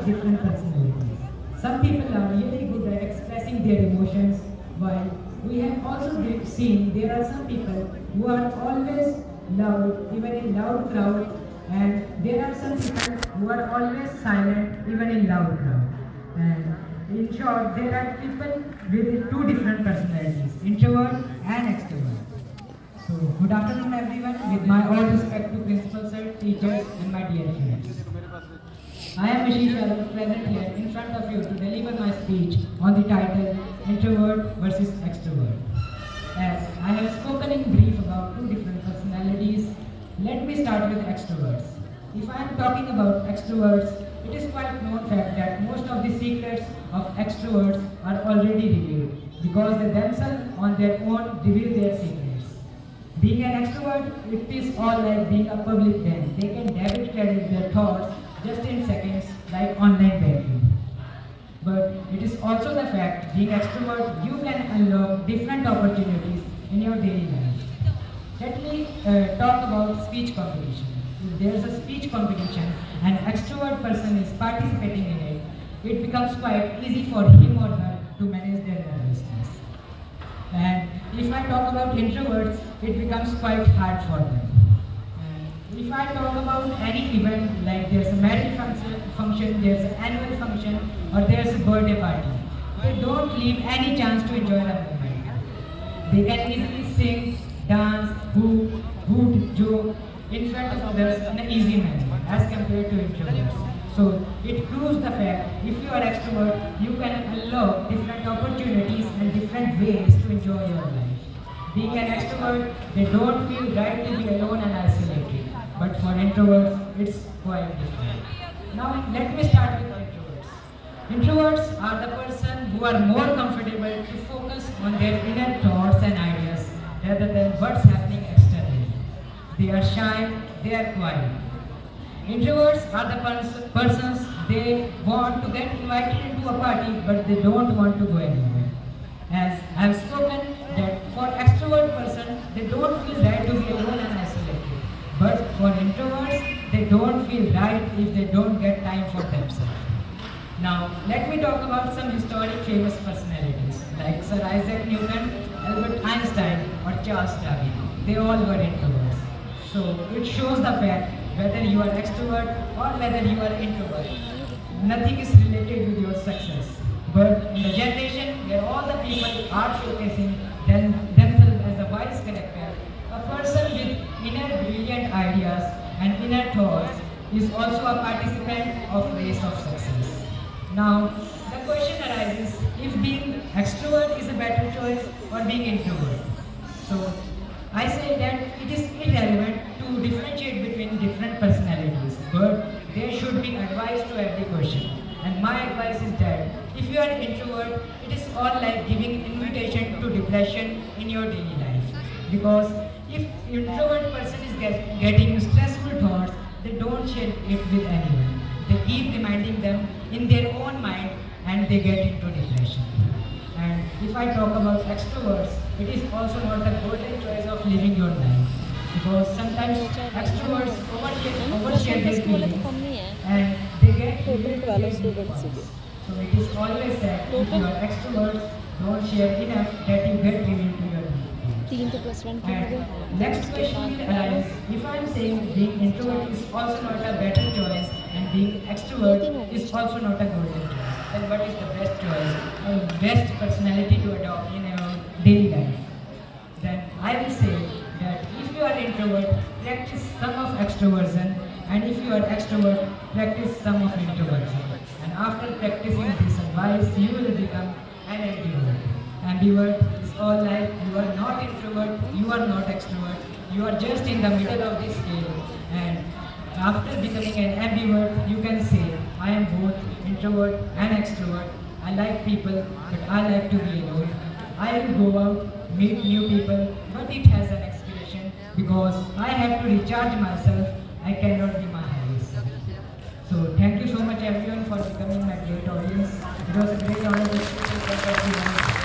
different personalities. Some people are really good at expressing their emotions, while we have also seen there are some people who are always loud, even in loud crowd, and there are some people who are always silent, even in loud crowd. And in short, there are people with two different personalities, introvert and extrovert. So, good afternoon everyone, with my all respect to principal sir, teachers and my dear friends. I am Ashish Yadav, present here in front of you to deliver my speech on the title Introvert versus Extrovert. As I have spoken in brief about two different personalities, let me start with extroverts. If I am talking about extroverts, it is quite known fact that most of the secrets of extroverts are already revealed because they themselves on their own reveal their secrets. Being an extrovert, it is all like being a public bank. They can debit credit their thoughts just in seconds like online banking. But it is also the fact, being extrovert, you can unlock different opportunities in your daily life. Let me talk about speech competition. If there is a speech competition and extrovert person is participating in it, it becomes quite easy for him or her to manage their nervousness. And if I talk about introverts, it becomes quite hard for them. And if I talk about any event, like there's a marriage function, there's an annual function, or there's a birthday party, they don't leave any chance to enjoy the moment. They can easily sing, dance, hoot, joke in front of others in an easy manner as compared to introverts. So it proves the fact, if you are extrovert, you can unlock different opportunities and different ways to enjoy your life. Being an extrovert, they don't feel right to be alone and isolated. But for introverts, it's quite different. Now let me start with introverts. Introverts are the person who are more comfortable to focus on their inner thoughts and ideas rather than what's happening externally. They are shy, they are quiet. Introverts are the persons, they want to get invited into a party but they don't want to go anywhere. As I have spoken that for extrovert person, they don't feel right to be alone and isolated. But for introverts, they don't feel right if they don't get time for themselves. Now, let me talk about some historic famous personalities like Sir Isaac Newton, Albert Einstein or Charles Darwin. They all were introverts. So it shows the fact whether you are extrovert or whether you are introvert. Nothing is related with your success. But in the generation where all the people are showcasing themselves as a wise character, a person with inner brilliant ideas and inner thoughts is also a participant of race of success. Now, the question arises if being extrovert is a better choice or being introvert. So, I say that it is irrelevant to differentiate between different personalities, but there should be advice to every question. And my advice is that if you are an introvert, it is all like giving invitation to depression in your daily life. Because if introvert person is getting stressful thoughts, they don't share it with anyone. They keep reminding them in their own mind and they get into depression. And if I talk about extroverts, it is also not the golden choice of living your life. Because sometimes extroverts overshare their feelings and they get Total 12 students. so it is always said if you are extroverts, don't share enough that you get revealed to your feelings. 3 to plus 1 And next question will arise, if I am saying being introvert is also not a better choice and being extrovert is also not a golden choice, then what is the best choice or best personality to adopt in your daily life? Then I will say that if you are introvert, practice some of extroversion, and if you are extrovert, practice some of introversion. And after practicing this advice, you will become an ambivert. Ambivert is all like you are not introvert, you are not extrovert, you are just in the middle of this scale. And after becoming an ambivert, you can say, I am both introvert and extrovert. I like people, but I like to be alone. I will go out, meet new people, but it has an expiration because I have to recharge myself. I cannot be my highest self. So thank you so much everyone for becoming my great audience. It was a great honor to speak with everyone.